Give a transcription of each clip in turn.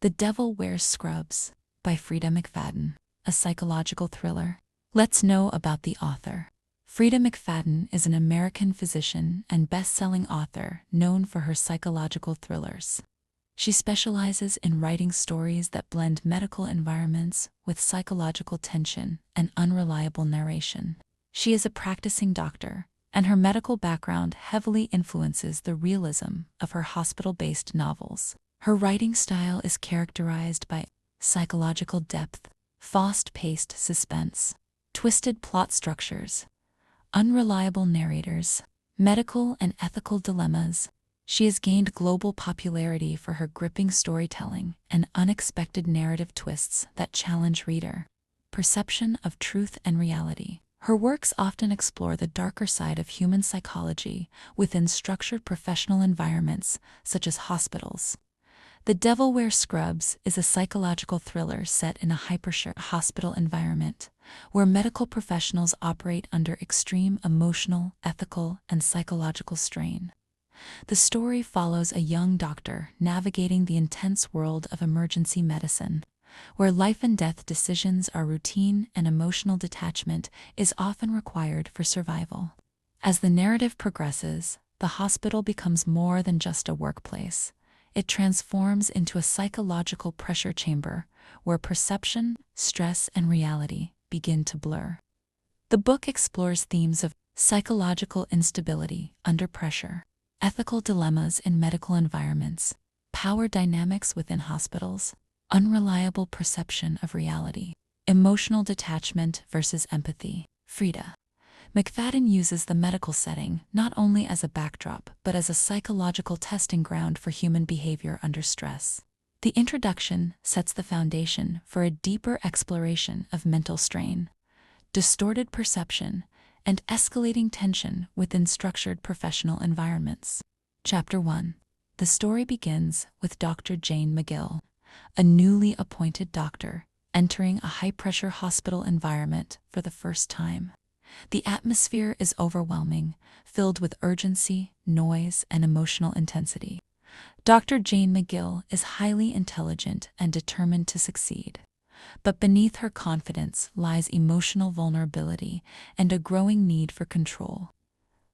The Devil Wears Scrubs by Frieda Mcfadden, a psychological thriller. Let's know about the author. Frieda Mcfadden is an American physician and best-selling author known for her psychological thrillers. She specializes in writing stories that blend medical environments with psychological tension and unreliable narration. She is a practicing doctor, and her medical background heavily influences the realism of her hospital-based novels. Her writing style is characterized by psychological depth, fast-paced suspense, twisted plot structures, unreliable narrators, medical and ethical dilemmas. She has gained global popularity for her gripping storytelling and unexpected narrative twists that challenge reader perception of truth and reality. Her works often explore the darker side of human psychology within structured professional environments such as hospitals. The Devil Wears Scrubs is a psychological thriller set in a hyper-secure hospital environment, where medical professionals operate under extreme emotional, ethical, and psychological strain. The story follows a young doctor navigating the intense world of emergency medicine, where life and death decisions are routine and emotional detachment is often required for survival. As the narrative progresses, the hospital becomes more than just a workplace. It transforms into a psychological pressure chamber where perception, stress, and reality begin to blur. The book explores themes of psychological instability under pressure, ethical dilemmas in medical environments, power dynamics within hospitals, unreliable perception of reality, emotional detachment versus empathy. Frieda Mcfadden uses the medical setting not only as a backdrop but as a psychological testing ground for human behavior under stress. The introduction sets the foundation for a deeper exploration of mental strain, distorted perception, and escalating tension within structured professional environments. Chapter 1. The story begins with Dr. Jane McGill, a newly appointed doctor, entering a high-pressure hospital environment for the first time. The atmosphere is overwhelming, filled with urgency, noise, and emotional intensity. Dr. Jane McGill is highly intelligent and determined to succeed. But beneath her confidence lies emotional vulnerability and a growing need for control.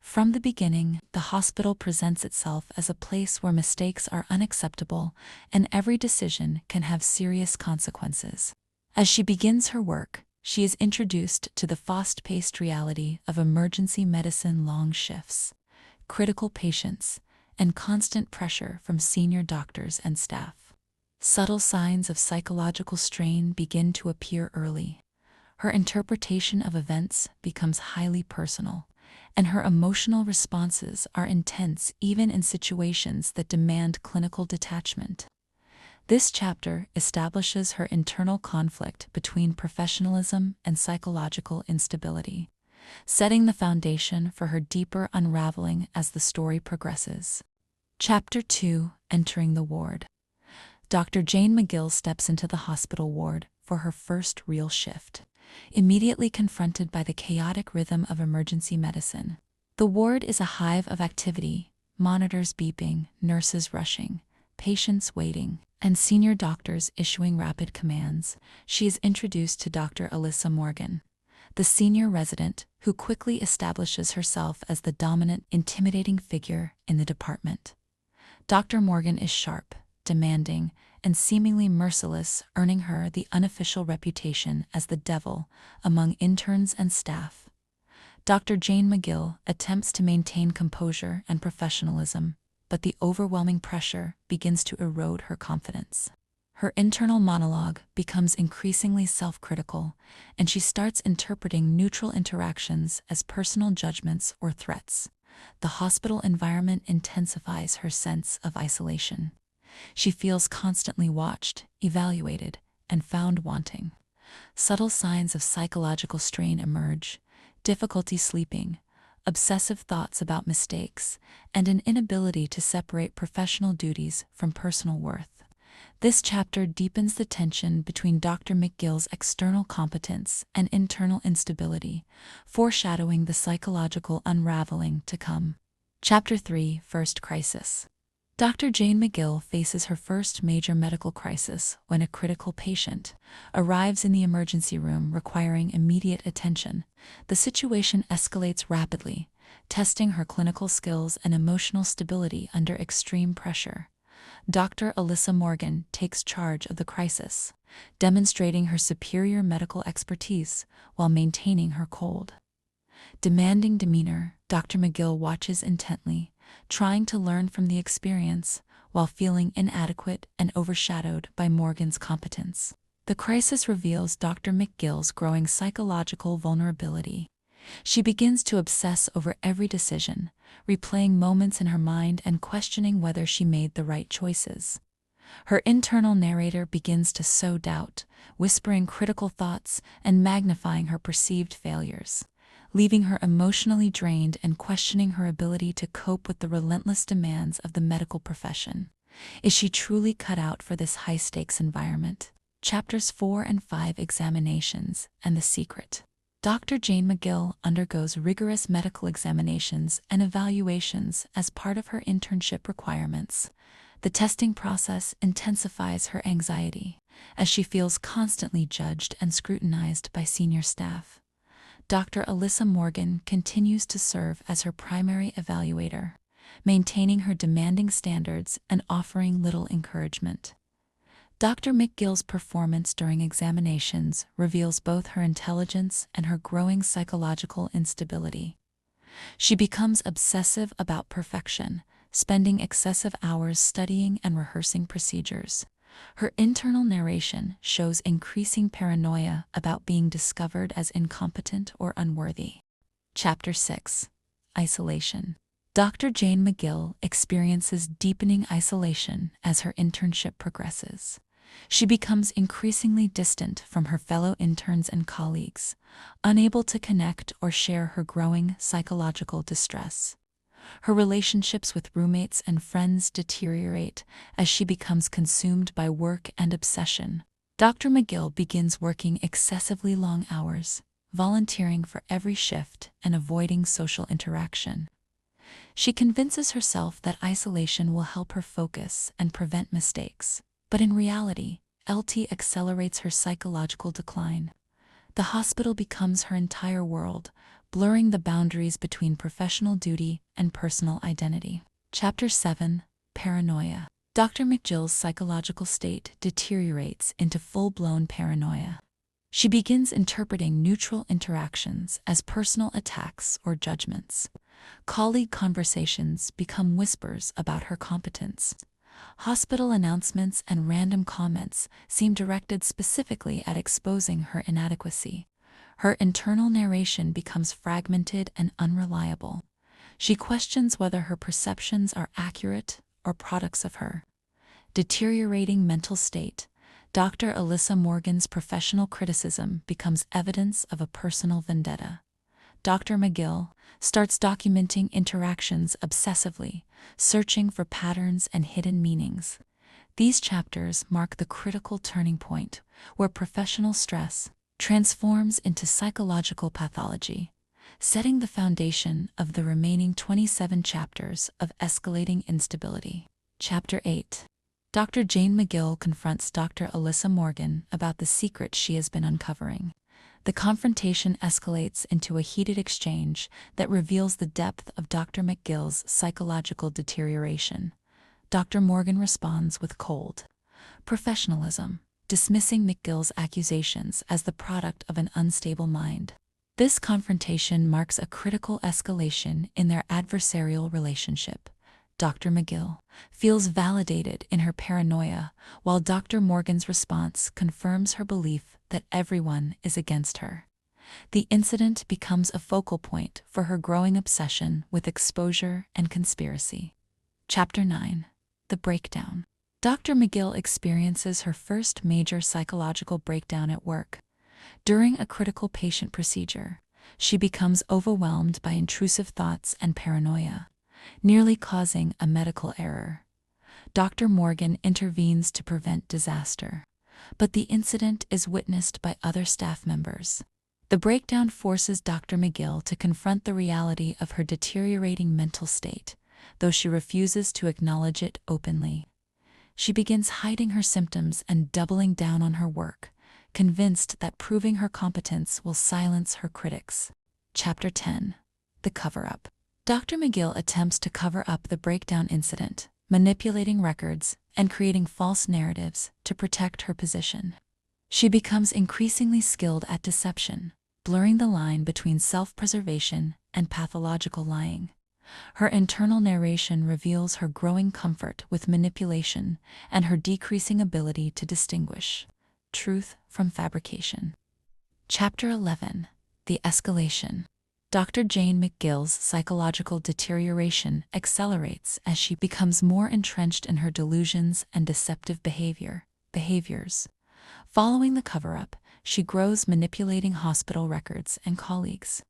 From the beginning, the hospital presents itself as a place where mistakes are unacceptable and every decision can have serious consequences. As she begins her work, she is introduced to the fast-paced reality of emergency medicine, long shifts, critical patients, and constant pressure from senior doctors and staff. Subtle signs of psychological strain begin to appear early. Her interpretation of events becomes highly personal, and her emotional responses are intense even in situations that demand clinical detachment. This chapter establishes her internal conflict between professionalism and psychological instability, setting the foundation for her deeper unraveling as the story progresses. Chapter 2. Entering the ward. Dr. Jane McGill steps into the hospital ward for her first real shift, immediately confronted by the chaotic rhythm of emergency medicine. The ward is a hive of activity, monitors beeping, nurses rushing, patients waiting, and senior doctors issuing rapid commands. She is introduced to Dr. Alyssa Morgan, the senior resident who quickly establishes herself as the dominant, intimidating figure in the department. Dr. Morgan is sharp, demanding, and seemingly merciless, earning her the unofficial reputation as the devil among interns and staff. Dr. Jane McGill attempts to maintain composure and professionalism, but the overwhelming pressure begins to erode her confidence. Her internal monologue becomes increasingly self-critical, and she starts interpreting neutral interactions as personal judgments or threats. The hospital environment intensifies her sense of isolation. She feels constantly watched, evaluated, and found wanting. Subtle signs of psychological strain emerge: difficulty sleeping, obsessive thoughts about mistakes, and an inability to separate professional duties from personal worth. This chapter deepens the tension between Dr. McGill's external competence and internal instability, foreshadowing the psychological unraveling to come. Chapter 3. First Crisis. Dr. Jane McGill faces her first major medical crisis when a critical patient arrives in the emergency room requiring immediate attention. The situation escalates rapidly, testing her clinical skills and emotional stability under extreme pressure. Dr. Alyssa Morgan takes charge of the crisis, demonstrating her superior medical expertise while maintaining her cold, demanding demeanor. Dr. McGill watches intently, trying to learn from the experience while feeling inadequate and overshadowed by Morgan's competence. The crisis reveals Dr. McGill's growing psychological vulnerability. She begins to obsess over every decision, replaying moments in her mind and questioning whether she made the right choices. Her internal narrator begins to sow doubt, whispering critical thoughts and magnifying her perceived failures, leaving her emotionally drained and questioning her ability to cope with the relentless demands of the medical profession. Is she truly cut out for this high-stakes environment? Chapters 4 and 5: Examinations and the Secret. Dr. Jane McGill undergoes rigorous medical examinations and evaluations as part of her internship requirements. The testing process intensifies her anxiety, as she feels constantly judged and scrutinized by senior staff. Dr. Alyssa Morgan continues to serve as her primary evaluator, maintaining her demanding standards and offering little encouragement. Dr. McGill's performance during examinations reveals both her intelligence and her growing psychological instability. She becomes obsessive about perfection, spending excessive hours studying and rehearsing procedures. Her internal narration shows increasing paranoia about being discovered as incompetent or unworthy. Chapter 6: Isolation. Dr. Jane McGill experiences deepening isolation as her internship progresses. She becomes increasingly distant from her fellow interns and colleagues, unable to connect or share her growing psychological distress. Her relationships with roommates and friends deteriorate as she becomes consumed by work and obsession. Dr. McGill begins working excessively long hours, volunteering for every shift and avoiding social interaction. She convinces herself that isolation will help her focus and prevent mistakes. But in reality, LT accelerates her psychological decline. The hospital becomes her entire world, blurring the boundaries between professional duty and personal identity. Chapter 7: Paranoia. Dr. McGill's psychological state deteriorates into full-blown paranoia. She begins interpreting neutral interactions as personal attacks or judgments. Colleague conversations become whispers about her competence. Hospital announcements and random comments seem directed specifically at exposing her inadequacy. Her internal narration becomes fragmented and unreliable. She questions whether her perceptions are accurate or products of her deteriorating mental state. Dr. Alyssa Morgan's professional criticism becomes evidence of a personal vendetta. Dr. McGill starts documenting interactions obsessively, searching for patterns and hidden meanings. These chapters mark the critical turning point where professional stress transforms into psychological pathology, setting the foundation of the remaining 27 chapters of escalating instability. Chapter 8: Dr. Jane McGill confronts Dr. Alyssa Morgan about the secret she has been uncovering. The confrontation escalates into a heated exchange that reveals the depth of Dr. McGill's psychological deterioration. Dr. Morgan responds with cold professionalism, dismissing McGill's accusations as the product of an unstable mind. This confrontation marks a critical escalation in their adversarial relationship. Dr. McGill feels validated in her paranoia, while Dr. Morgan's response confirms her belief that everyone is against her. The incident becomes a focal point for her growing obsession with exposure and conspiracy. Chapter 9: The Breakdown. Dr. McGill experiences her first major psychological breakdown at work. During a critical patient procedure, she becomes overwhelmed by intrusive thoughts and paranoia, nearly causing a medical error. Dr. Morgan intervenes to prevent disaster, but the incident is witnessed by other staff members. The breakdown forces Dr. McGill to confront the reality of her deteriorating mental state, though she refuses to acknowledge it openly. She begins hiding her symptoms and doubling down on her work, convinced that proving her competence will silence her critics. Chapter 10. The Cover-Up. Dr. McGill attempts to cover up the breakdown incident, manipulating records and creating false narratives to protect her position. She becomes increasingly skilled at deception, blurring the line between self-preservation and pathological lying. Her internal narration reveals her growing comfort with manipulation and her decreasing ability to distinguish truth from fabrication. Chapter 11. The Escalation. Dr. Jane McGill's psychological deterioration accelerates as she becomes more entrenched in her delusions and deceptive behaviors. Following the cover-up, she grows manipulating hospital records and colleagues,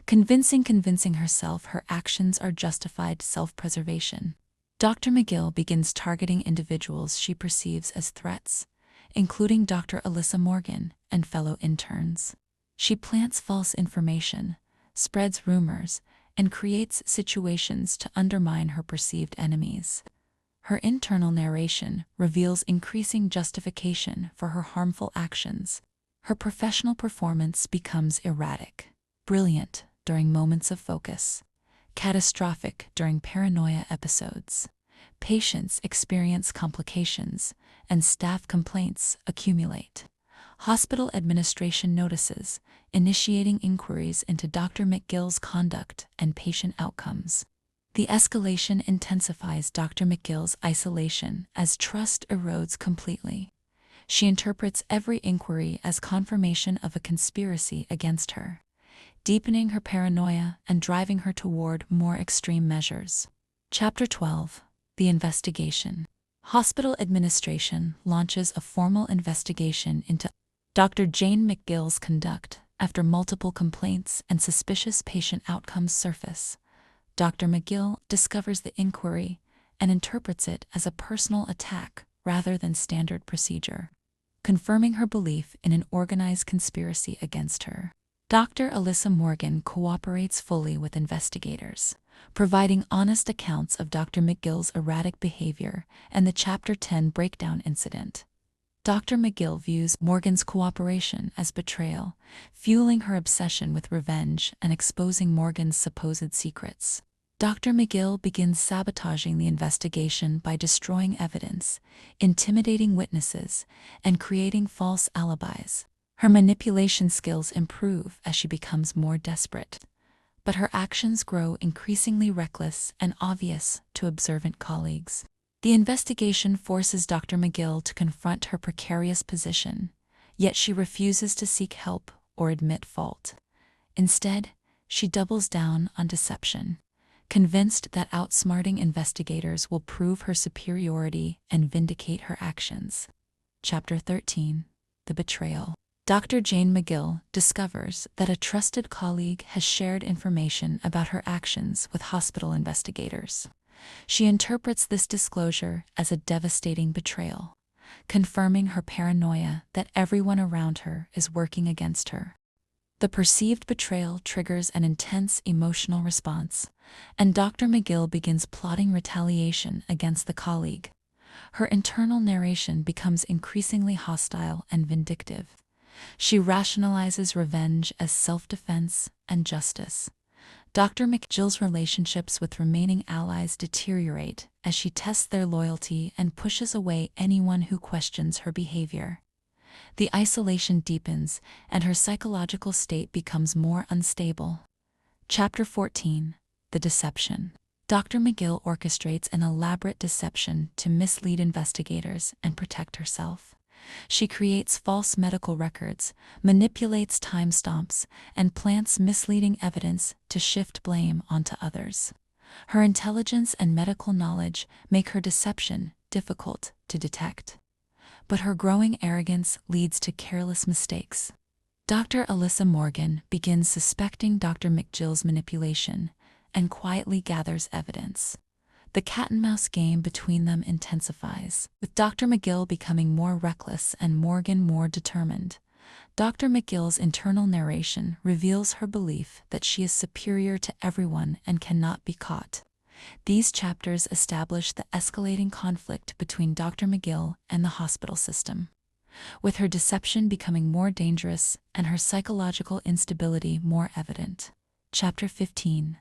convincing herself her actions are justified self-preservation. Dr. McGill begins targeting individuals she perceives as threats, including Dr. Alyssa Morgan and fellow interns. She plants false information, spreads rumors, and creates situations to undermine her perceived enemies. Her internal narration reveals increasing justification for her harmful actions. Her professional performance becomes erratic, brilliant during moments of focus, catastrophic during paranoia episodes. Patients experience complications, and staff complaints accumulate. Hospital administration notices, initiating inquiries into Dr. McGill's conduct and patient outcomes. The escalation intensifies Dr. McGill's isolation as trust erodes completely. She interprets every inquiry as confirmation of a conspiracy against her, deepening her paranoia and driving her toward more extreme measures. Chapter 12. The Investigation. Hospital administration launches a formal investigation into Dr. Jane McGill's conduct after multiple complaints and suspicious patient outcomes surface. Dr. McGill discovers the inquiry and interprets it as a personal attack rather than standard procedure, confirming her belief in an organized conspiracy against her. Dr. Alyssa Morgan cooperates fully with investigators, providing honest accounts of Dr. McGill's erratic behavior and the Chapter 10 breakdown incident. Dr. McGill views Morgan's cooperation as betrayal, fueling her obsession with revenge and exposing Morgan's supposed secrets. Dr. McGill begins sabotaging the investigation by destroying evidence, intimidating witnesses, and creating false alibis. Her manipulation skills improve as she becomes more desperate, but her actions grow increasingly reckless and obvious to observant colleagues. The investigation forces Dr. McGill to confront her precarious position, yet she refuses to seek help or admit fault. Instead, she doubles down on deception, convinced that outsmarting investigators will prove her superiority and vindicate her actions. Chapter 13. The Betrayal. Dr. Jane McGill discovers that a trusted colleague has shared information about her actions with hospital investigators. She interprets this disclosure as a devastating betrayal, confirming her paranoia that everyone around her is working against her. The perceived betrayal triggers an intense emotional response, and Dr. McGill begins plotting retaliation against the colleague. Her internal narration becomes increasingly hostile and vindictive. She rationalizes revenge as self-defense and justice. Dr. McGill's relationships with remaining allies deteriorate as she tests their loyalty and pushes away anyone who questions her behavior. The isolation deepens, and her psychological state becomes more unstable. Chapter 14. The Deception. Dr. McGill orchestrates an elaborate deception to mislead investigators and protect herself. She creates false medical records, manipulates timestamps, and plants misleading evidence to shift blame onto others. Her intelligence and medical knowledge make her deception difficult to detect, but her growing arrogance leads to careless mistakes. Dr. Alyssa Morgan begins suspecting Dr. McGill's manipulation and quietly gathers evidence. The cat-and-mouse game between them intensifies, with Dr. McGill becoming more reckless and Morgan more determined. Dr. McGill's internal narration reveals her belief that she is superior to everyone and cannot be caught, These chapters establish the escalating conflict between Dr. McGill and the hospital system, with her deception becoming more dangerous and her psychological instability more evident. Chapter 15.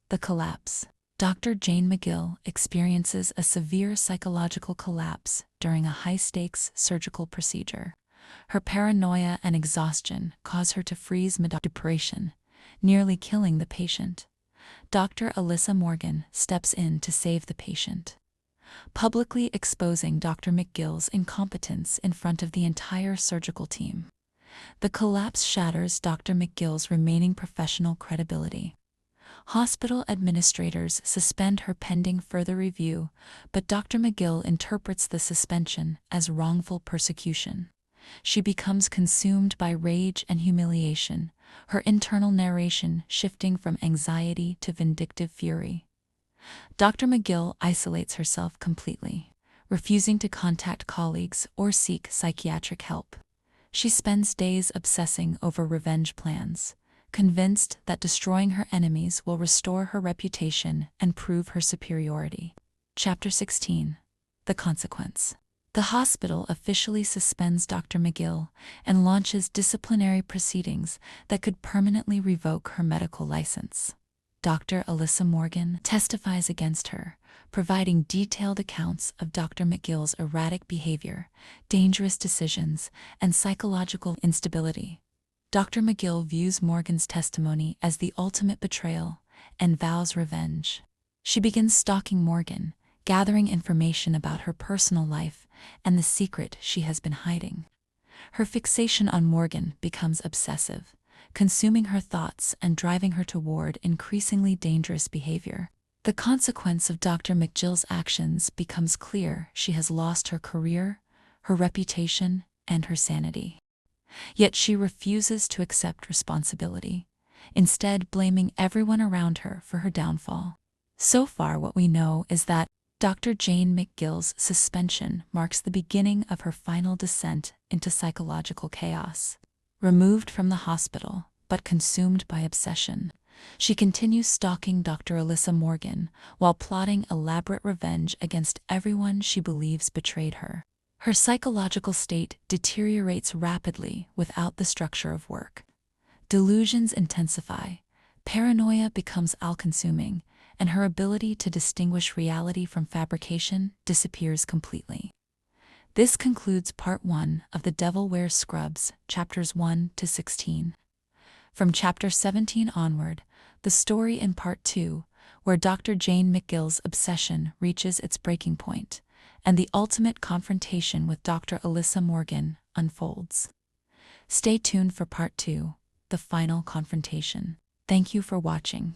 The Collapse. Dr. Jane McGill experiences a severe psychological collapse during a high-stakes surgical procedure. Her paranoia and exhaustion cause her to freeze mid-operation, nearly killing the patient. Dr. Alyssa Morgan steps in to save the patient, publicly exposing Dr. McGill's incompetence in front of the entire surgical team. The collapse shatters Dr. McGill's remaining professional credibility. Hospital administrators suspend her pending further review, but Dr. McGill interprets the suspension as wrongful persecution. She becomes consumed by rage and humiliation, her internal narration shifting from anxiety to vindictive fury. Dr. McGill isolates herself completely, refusing to contact colleagues or seek psychiatric help. She spends days obsessing over revenge plans, convinced that destroying her enemies will restore her reputation and prove her superiority. Chapter 16. The Consequence. The hospital officially suspends Dr. McGill and launches disciplinary proceedings that could permanently revoke her medical license. Dr. Alyssa Morgan testifies against her, providing detailed accounts of Dr. McGill's erratic behavior, dangerous decisions, and psychological instability. Dr. McGill views Morgan's testimony as the ultimate betrayal and vows revenge. She begins stalking Morgan, gathering information about her personal life and the secret she has been hiding. Her fixation on Morgan becomes obsessive, consuming her thoughts and driving her toward increasingly dangerous behavior. The consequence of Dr. McGill's actions becomes clear. She has lost her career, her reputation, and her sanity. Yet she refuses to accept responsibility, instead blaming everyone around her for her downfall. So far, what we know is that Dr. Jane McGill's suspension marks the beginning of her final descent into psychological chaos. Removed from the hospital, but consumed by obsession, she continues stalking Dr. Alyssa Morgan while plotting elaborate revenge against everyone she believes betrayed her. Her psychological state deteriorates rapidly without the structure of work. Delusions intensify, paranoia becomes all-consuming, and her ability to distinguish reality from fabrication disappears completely. This concludes Part 1 of The Devil Wears Scrubs, Chapters 1 to 16. From Chapter 17 onward, the story in Part 2, where Dr. Jane McGill's obsession reaches its breaking point, and the ultimate confrontation with Dr. Alyssa Morgan unfolds. Stay tuned for Part 2, the final confrontation. Thank you for watching.